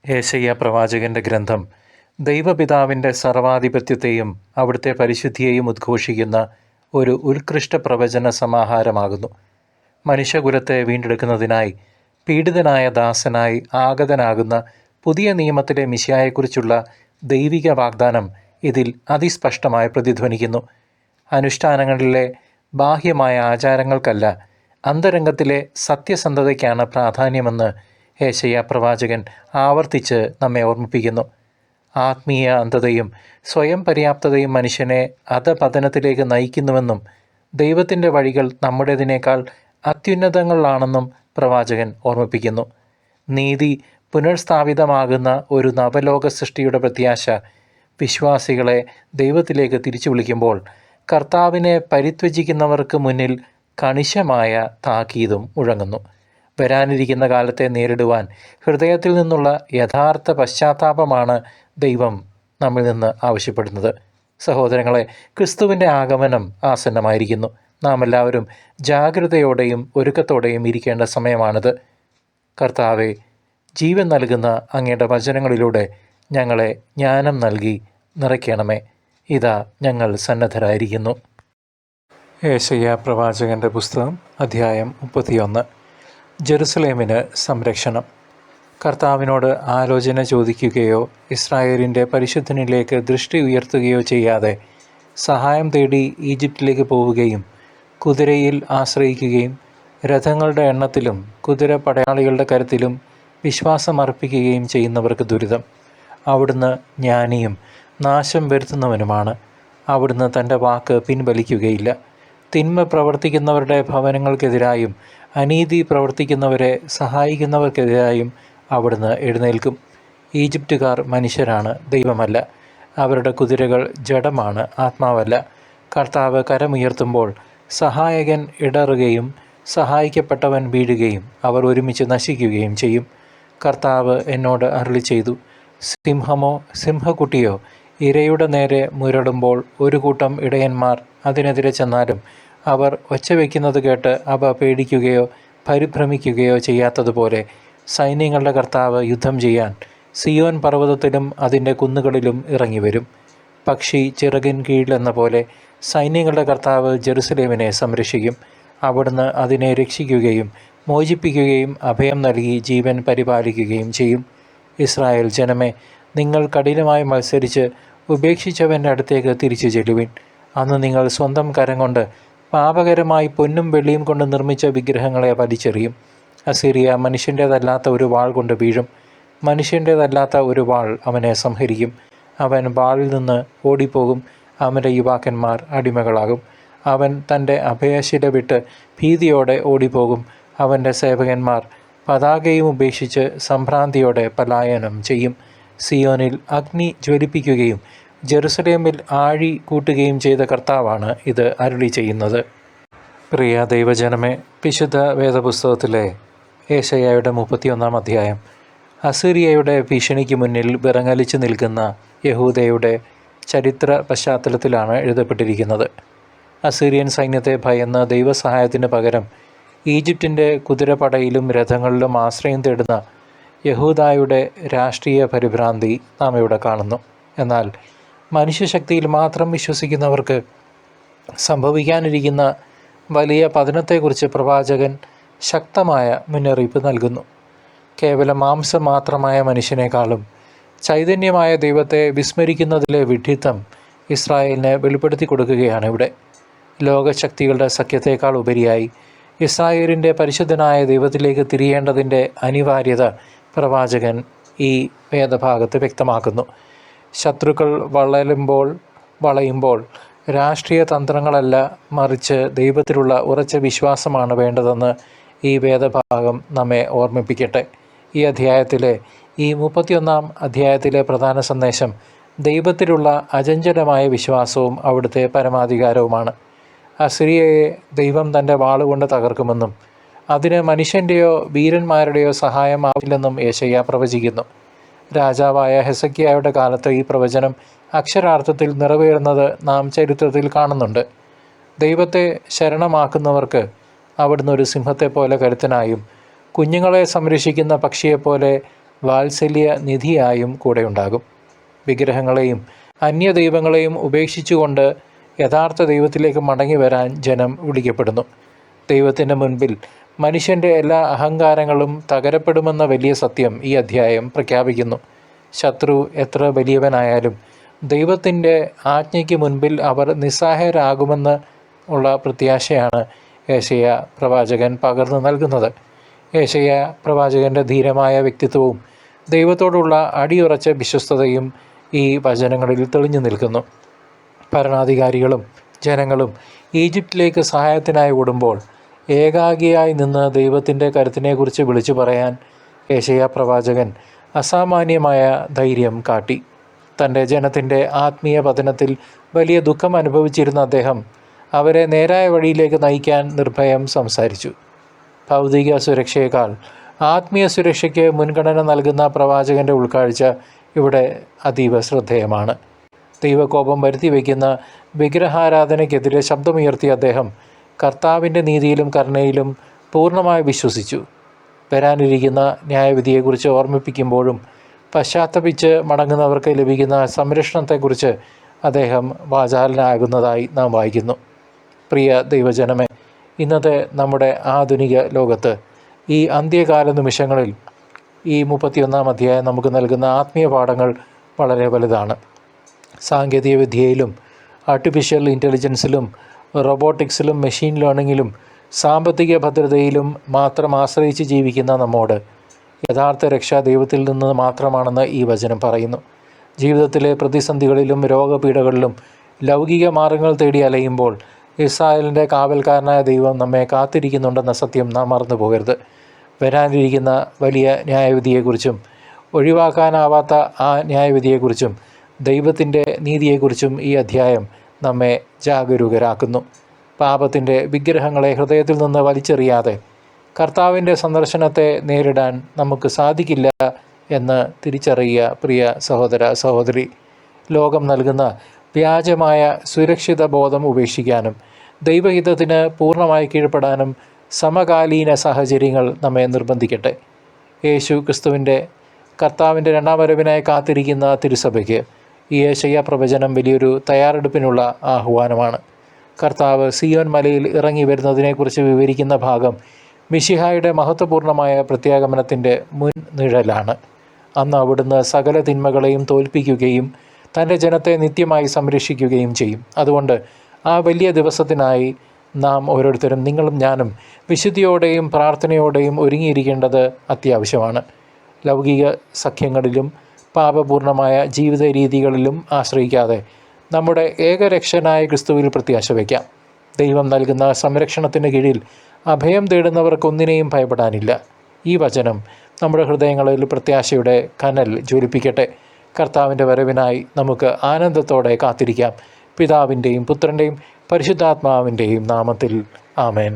യേശയ്യാ പ്രവാചകന്റെ ഗ്രന്ഥം ദൈവപിതാവിൻ്റെ സർവാധിപത്യത്തെയും അവിടുത്തെ പരിശുദ്ധിയെയും ഉദ്ഘോഷിക്കുന്ന ഒരു ഉത്കൃഷ്ട പ്രവചന സമാഹാരമാകുന്നു. മനുഷ്യകുലത്തെ വീണ്ടെടുക്കുന്നതിനായി പീഡിതനായ ദാസനായി ആഗതനാകുന്ന പുതിയ നിയമത്തിലെ മിശിഹായെക്കുറിച്ചുള്ള ദൈവിക വാഗ്ദാനം ഇതിൽ അതിസ്പഷ്ടമായി പ്രതിധ്വനിക്കുന്നു. അനുഷ്ഠാനങ്ങളിലെ ബാഹ്യമായ ആചാരങ്ങൾക്കല്ല, അന്തരംഗത്തിലെ സത്യസന്ധതയ്ക്കാണ് പ്രാധാന്യമെന്ന് യേശയ്യാ പ്രവാചകൻ ആവർത്തിച്ച് നമ്മെ ഓർമ്മിപ്പിക്കുന്നു. ആത്മീയ അന്ധതയും സ്വയം പര്യാപ്തതയും മനുഷ്യനെ അധപതനത്തിലേക്ക് നയിക്കുന്നുവെന്നും ദൈവത്തിൻ്റെ വഴികൾ നമ്മുടേതിനേക്കാൾ അത്യുന്നതങ്ങളിലാണെന്നും പ്രവാചകൻ ഓർമ്മിപ്പിക്കുന്നു. നീതി പുനഃസ്ഥാപിതമാകുന്ന ഒരു നവലോക സൃഷ്ടിയുടെ പ്രത്യാശ വിശ്വാസികളെ ദൈവത്തിലേക്ക് തിരിച്ചു വിളിക്കുമ്പോൾ കർത്താവിനെ പരിത്യജിക്കുന്നവർക്ക് മുന്നിൽ കണിശമായ താക്കീതും മുഴങ്ങുന്നു. വരാനിരിക്കുന്ന കാലത്തെ നേരിടുവാൻ ഹൃദയത്തിൽ നിന്നുള്ള യഥാർത്ഥ പശ്ചാത്താപമാണ് ദൈവം നമ്മിൽ നിന്ന് ആവശ്യപ്പെടുന്നത്. സഹോദരങ്ങളെ, ക്രിസ്തുവിൻ്റെ ആഗമനം ആസന്നമായിരിക്കുന്നു. നാം എല്ലാവരും ജാഗ്രതയോടെയും ഒരുക്കത്തോടെയും ഇരിക്കേണ്ട സമയമാണിത്. കർത്താവെ, ജീവൻ നൽകുന്ന അങ്ങയുടെ വചനങ്ങളിലൂടെ ഞങ്ങളെ ജ്ഞാനം നൽകി നിറയ്ക്കണമേ. ഇതാ ഞങ്ങൾ സന്നദ്ധരായിരിക്കുന്നു. യേശയ്യാ പ്രവാചകൻ്റെ പുസ്തകം അധ്യായം 31. ജെറുസലേമിന് സംരക്ഷണം. കർത്താവിനോട് ആലോചന ചോദിക്കുകയോ ഇസ്രായേലിൻ്റെ പരിശുദ്ധനിലേക്ക് ദൃഷ്ടി ഉയർത്തുകയോ ചെയ്യാതെ സഹായം തേടി ഈജിപ്തിലേക്ക് പോവുകയും കുതിരയിൽ ആശ്രയിക്കുകയും രഥങ്ങളുടെ എണ്ണത്തിലും കുതിര പടയാളികളുടെ കരുത്തിലും വിശ്വാസമർപ്പിക്കുകയും ചെയ്യുന്നവർക്ക് ദുരിതം. അവിടുന്ന് ജ്ഞാനിയും നാശം വരുത്തുന്നവനുമാണ്. അവിടുന്ന് തൻ്റെ വാക്ക് പിൻവലിക്കുകയില്ല. തിന്മ പ്രവർത്തിക്കുന്നവരുടെ ഭവനങ്ങൾക്കെതിരായും അനീതി പ്രവർത്തിക്കുന്നവരെ സഹായിക്കുന്നവർക്കെതിരായും അവിടുന്ന് എഴുന്നേൽക്കും. ഈജിപ്തുകാർ മനുഷ്യരാണ്, ദൈവമല്ല. അവരുടെ കുതിരകൾ ജഡമാണ്, ആത്മാവല്ല. കർത്താവ് കരമുയർത്തുമ്പോൾ സഹായകൻ ഇടറുകയും സഹായിക്കപ്പെട്ടവൻ വീഴുകയും അവർ ഒരുമിച്ച് നശിക്കുകയും ചെയ്യും. കർത്താവ് എന്നോട് അരുളി ചെയ്തു, സിംഹമോ സിംഹക്കുട്ടിയോ ഇരയുടെ നേരെ മുരടുമ്പോൾ ഒരു കൂട്ടം ഇടയന്മാർ അതിനെതിരെ ചെന്നാലും അവർ ഒച്ച വയ്ക്കുന്നത് കേട്ട് അവ പേടിക്കുകയോ പരിഭ്രമിക്കുകയോ ചെയ്യാത്തതുപോലെ സൈന്യങ്ങളുടെ കർത്താവ് യുദ്ധം ചെയ്യാൻ സിയോൻ പർവ്വതത്തിലും അതിൻ്റെ കുന്നുകളിലും ഇറങ്ങിവരും. പക്ഷി ചിറകിൻ കീഴിലെന്ന പോലെ സൈന്യങ്ങളുടെ കർത്താവ് ജെറുസലേമിനെ സംരക്ഷിക്കും. അവിടുന്ന് അതിനെ രക്ഷിക്കുകയും മോചിപ്പിക്കുകയും അഭയം നൽകി ജീവൻ പരിപാലിക്കുകയും ചെയ്യും. ഇസ്രായേൽ ജനമേ, നിങ്ങൾ കഠിനമായി മത്സരിച്ച് ഉപേക്ഷിച്ചവൻ്റെ അടുത്തേക്ക് തിരിച്ചു ചെല്ലുവിൻ. അന്ന് നിങ്ങൾ സ്വന്തം കരം കൊണ്ട് പാപകരമായി പൊന്നും വെള്ളിയും കൊണ്ട് നിർമ്മിച്ച വിഗ്രഹങ്ങളെ വലിച്ചെറിയും. അസീറിയ മനുഷ്യൻ്റേതല്ലാത്ത ഒരു വാൾ കൊണ്ട് വീഴും. മനുഷ്യൻ്റേതല്ലാത്ത ഒരു വാൾ അവനെ സംഹരിക്കും. അവൻ വാളിൽ നിന്ന് ഓടിപ്പോകും. അവൻ്റെ യുവാക്കന്മാർ അടിമകളാകും. അവൻ തൻ്റെ അഭയശില വിട്ട് ഭീതിയോടെ ഓടിപ്പോകും. അവൻ്റെ സേവകന്മാർ പതാകയും ഉപേക്ഷിച്ച് സംഭ്രാന്തിയോടെ പലായനം ചെയ്യും. സിയോനിൽ അഗ്നി ജ്വലിപ്പിക്കുകയും ജെറുസലേമിൽ ആഴി കൂട്ടുകയും ചെയ്ത കർത്താവാണ് ഇത് അരുളി ചെയ്യുന്നത്. പ്രിയ ദൈവജനമേ, വിശുദ്ധ വേദപുസ്തകത്തിലെ യേശയ്യായുടെ 31 അധ്യായം അസീറിയയുടെ ഭീഷണിക്ക് മുന്നിൽ വിറങ്ങലിച്ചു നിൽക്കുന്ന യഹൂദയുടെ ചരിത്ര പശ്ചാത്തലത്തിലാണ് എഴുതപ്പെട്ടിരിക്കുന്നത്. അസീറിയൻ സൈന്യത്തെ ഭയന്ന് ദൈവസഹായത്തിന് പകരം ഈജിപ്തിൻ്റെ കുതിരപ്പടയിലും രഥങ്ങളിലും ആശ്രയം തേടുന്ന യഹൂദായുടെ രാഷ്ട്രീയ പരിഭ്രാന്തി നാം ഇവിടെ കാണുന്നു. എന്നാൽ മനുഷ്യശക്തിയിൽ മാത്രം വിശ്വസിക്കുന്നവർക്ക് സംഭവിക്കാനിരിക്കുന്ന വലിയ പതനത്തെക്കുറിച്ച് പ്രവാചകൻ ശക്തമായ മുന്നറിയിപ്പ് നൽകുന്നു. കേവലം മാംസം മാത്രമായ മനുഷ്യനേക്കാളും ചൈതന്യമായ ദൈവത്തെ വിസ്മരിക്കുന്നതിലെ വിഡ്ഢിത്തം ഇസ്രായേലിനെ വെളിപ്പെടുത്തി കൊടുക്കുകയാണ് ഇവിടെ. ലോകശക്തികളുടെ സഖ്യത്തേക്കാൾ ഉപരിയായി ഇസ്രായേലിൻ്റെ പരിശുദ്ധനായ ദൈവത്തിലേക്ക് തിരിയേണ്ടതിൻ്റെ അനിവാര്യത പ്രവാചകൻ ഈ വേദഭാഗത്ത് വ്യക്തമാക്കുന്നു. ശത്രുക്കൾ വളയുമ്പോൾ രാഷ്ട്രീയ തന്ത്രങ്ങളല്ല, മറിച്ച് ദൈവത്തിലുള്ള ഉറച്ച വിശ്വാസമാണ് വേണ്ടതെന്ന് ഈ വേദഭാഗം നമ്മെ ഓർമ്മിപ്പിക്കട്ടെ. ഈ അധ്യായത്തിലെ 31 അധ്യായത്തിലെ പ്രധാന സന്ദേശം ദൈവത്തിലുള്ള അചഞ്ചലമായ വിശ്വാസവും അവിടുത്തെ പരമാധികാരവുമാണ്. അസിറിയയെ ദൈവം തൻ്റെ വാളുകൊണ്ട് തകർക്കുമെന്നും അതിന് മനുഷ്യൻ്റെയോ വീരന്മാരുടെയോ സഹായം ആവില്ലെന്നും യേശയ്യാ പ്രവചിക്കുന്നു. രാജാവായ ഹെസക്കിയായുടെ കാലത്ത് ഈ പ്രവചനം അക്ഷരാർത്ഥത്തിൽ നിറവേറുന്നത് നാം ചരിത്രത്തിൽ കാണുന്നുണ്ട്. ദൈവത്തെ ശരണമാക്കുന്നവർക്ക് അവിടുന്ന് ഒരു സിംഹത്തെപ്പോലെ കരുത്തനായും കുഞ്ഞുങ്ങളെ സംരക്ഷിക്കുന്ന പക്ഷിയെപ്പോലെ വാത്സല്യ നിധിയായും കൂടെയുണ്ടാകും. വിഗ്രഹങ്ങളെയും അന്യദൈവങ്ങളെയും ഉപേക്ഷിച്ചുകൊണ്ട് യഥാർത്ഥ ദൈവത്തിലേക്ക് മടങ്ങി വരാൻ ജനം വിളിക്കപ്പെടുന്നു. ദൈവത്തിൻ്റെ മുൻപിൽ മനുഷ്യൻ്റെ എല്ലാ അഹങ്കാരങ്ങളും തകരപ്പെടുമെന്ന വലിയ സത്യം ഈ അധ്യായം പ്രഖ്യാപിക്കുന്നു. ശത്രു എത്ര വലിയവനായാലും ദൈവത്തിൻ്റെ ആജ്ഞയ്ക്ക് മുൻപിൽ അവർ നിസ്സഹായരാകുമെന്ന് ഉള്ള പ്രത്യാശയാണ് യെശയ്യാ പ്രവാചകൻ പകർന്നു നൽകുന്നത്. യെശയ്യാ പ്രവാചകൻ്റെ ധീരമായ വ്യക്തിത്വവും ദൈവത്തോടുള്ള അടിയുറച്ച വിശ്വസ്തതയും ഈ വചനങ്ങളിൽ തെളിഞ്ഞു നിൽക്കുന്നു. ഭരണാധികാരികളും ജനങ്ങളും ഈജിപ്തിലേക്ക് സഹായത്തിനായി ഓടുമ്പോൾ ഏകാഗിയായി നിന്ന് ദൈവത്തിൻ്റെ കരുത്തിനെക്കുറിച്ച് വിളിച്ചു പറയാൻ യെശയ്യാ പ്രവാചകൻ അസാമാന്യമായ ധൈര്യം കാട്ടി. തൻ്റെ ജനത്തിൻ്റെ ആത്മീയ പതനത്തിൽ വലിയ ദുഃഖം അനുഭവിച്ചിരുന്ന അദ്ദേഹം അവരെ നേരായ വഴിയിലേക്ക് നയിക്കാൻ നിർഭയം സംസാരിച്ചു. ഭൗതിക സുരക്ഷയേക്കാൾ ആത്മീയ സുരക്ഷയ്ക്ക് മുൻഗണന നൽകുന്ന പ്രവാചകൻ്റെ ഉൾക്കാഴ്ച ഇവിടെ അതീവ ശ്രദ്ധേയമാണ്. ദൈവകോപം വരുത്തി വയ്ക്കുന്ന വിഗ്രഹാരാധനയ്ക്കെതിരെ ശബ്ദമുയർത്തിയ അദ്ദേഹം കർത്താവിൻ്റെ നീതിയിലും കരുണയിലും പൂർണ്ണമായി വിശ്വസിച്ചു. വരാനിരിക്കുന്ന ന്യായവിധിയെക്കുറിച്ച് ഓർമ്മിപ്പിക്കുമ്പോഴും പശ്ചാത്തപിച്ച് മടങ്ങുന്നവർക്ക് ലഭിക്കുന്ന സംരക്ഷണത്തെക്കുറിച്ച് അദ്ദേഹം വാചാലനാകുന്നതായി നാം വായിക്കുന്നു. പ്രിയ ദൈവജനമേ, ഇന്നത്തെ നമ്മുടെ ആധുനിക ലോകത്ത് ഈ അന്ത്യകാല നിമിഷങ്ങളിൽ ഈ 31-ാം അധ്യായം നമുക്ക് നൽകുന്ന ആത്മീയ പാഠങ്ങൾ വളരെ വലുതാണ്. സാങ്കേതിക വിദ്യയിലും ആർട്ടിഫിഷ്യൽ ഇൻ്റലിജൻസിലും റോബോട്ടിക്സിലും മെഷീൻ ലേണിങ്ങിലും സാമ്പത്തിക ഭദ്രതയിലും മാത്രം ആശ്രയിച്ച് ജീവിക്കുന്ന നമ്മോട് യഥാർത്ഥ രക്ഷ ദൈവത്തിൽ നിന്ന് മാത്രമാണെന്ന് ഈ വചനം പറയുന്നു. ജീവിതത്തിലെ പ്രതിസന്ധികളിലും രോഗപീഠകളിലും ലൗകിക മാർഗങ്ങൾ തേടി അലയുമ്പോൾ ഇസ്രായേലിൻ്റെ കാവൽക്കാരനായ ദൈവം നമ്മെ കാത്തിരിക്കുന്നുണ്ടെന്ന സത്യം നാം മറന്നു പോകരുത്. വരാനിരിക്കുന്ന വലിയ ന്യായവിധിയെക്കുറിച്ചും ഒഴിവാക്കാനാവാത്ത ആ ന്യായവിധിയെക്കുറിച്ചും ദൈവത്തിൻ്റെ നീതിയെക്കുറിച്ചും ഈ അധ്യായം നമ്മെ ജാഗരൂകരാക്കുന്നു. പാപത്തിൻ്റെ വിഗ്രഹങ്ങളെ ഹൃദയത്തിൽ നിന്ന് വലിച്ചെറിയാതെ കർത്താവിൻ്റെ സന്ദർശനത്തെ നേരിടാൻ നമുക്ക് സാധിക്കില്ല എന്ന് തിരിച്ചറിയുക പ്രിയ സഹോദര സഹോദരി. ലോകം നൽകുന്ന വ്യാജമായ സുരക്ഷിത ബോധം ഉപേക്ഷിക്കാനും ദൈവഹിതത്തിന് പൂർണ്ണമായി കീഴ്പ്പെടാനും സമകാലീന സാഹചര്യങ്ങൾ നമ്മെ നിർബന്ധിക്കട്ടെ. യേശു ക്രിസ്തുവിൻ്റെ കർത്താവിൻ്റെ രണ്ടാം വരവിനായി കാത്തിരിക്കുന്ന തിരുസഭയ്ക്ക് ഈ യെശയ്യാ പ്രവചനം വലിയൊരു തയ്യാറെടുപ്പിനുള്ള ആഹ്വാനമാണ്. കർത്താവ് സിയോൻ മലയിൽ ഇറങ്ങി വരുന്നതിനെക്കുറിച്ച് വിവരിക്കുന്ന ഭാഗം മിശിഹായുടെ മഹത്വപൂർണ്ണമായ പ്രത്യാഗമനത്തിൻ്റെ മുൻ നിഴലാണ്. അന്ന് അവിടുന്ന് സകല തിന്മകളെയും തോൽപ്പിക്കുകയും തൻ്റെ ജനത്തെ നിത്യമായി സംരക്ഷിക്കുകയും ചെയ്യും. അതുകൊണ്ട് ആ വലിയ ദിവസത്തിനായി നാം ഓരോരുത്തരും, നിങ്ങളും ഞാനും, വിശുദ്ധിയോടെയും പ്രാർത്ഥനയോടെയും ഒരുങ്ങിയിരിക്കേണ്ടത് അത്യാവശ്യമാണ്. ലൗകിക സഖ്യങ്ങളിലും പാപപൂർണമായ ജീവിത രീതികളിലും ആശ്രയിക്കാതെ നമ്മുടെ ഏകരക്ഷനായ ക്രിസ്തുവിൽ പ്രത്യാശ വയ്ക്കാം. ദൈവം നൽകുന്ന സംരക്ഷണത്തിന് കീഴിൽ അഭയം തേടുന്നവർക്കൊന്നിനെയും ഭയപ്പെടാനില്ല. ഈ വചനം നമ്മുടെ ഹൃദയങ്ങളിൽ പ്രത്യാശയുടെ കനൽ ജ്വലിപ്പിക്കട്ടെ. കർത്താവിൻ്റെ വരവിനായി നമുക്ക് ആനന്ദത്തോടെ കാത്തിരിക്കാം. പിതാവിൻ്റെയും പുത്രൻ്റെയും പരിശുദ്ധാത്മാവിൻ്റെയും നാമത്തിൽ ആമേൻ.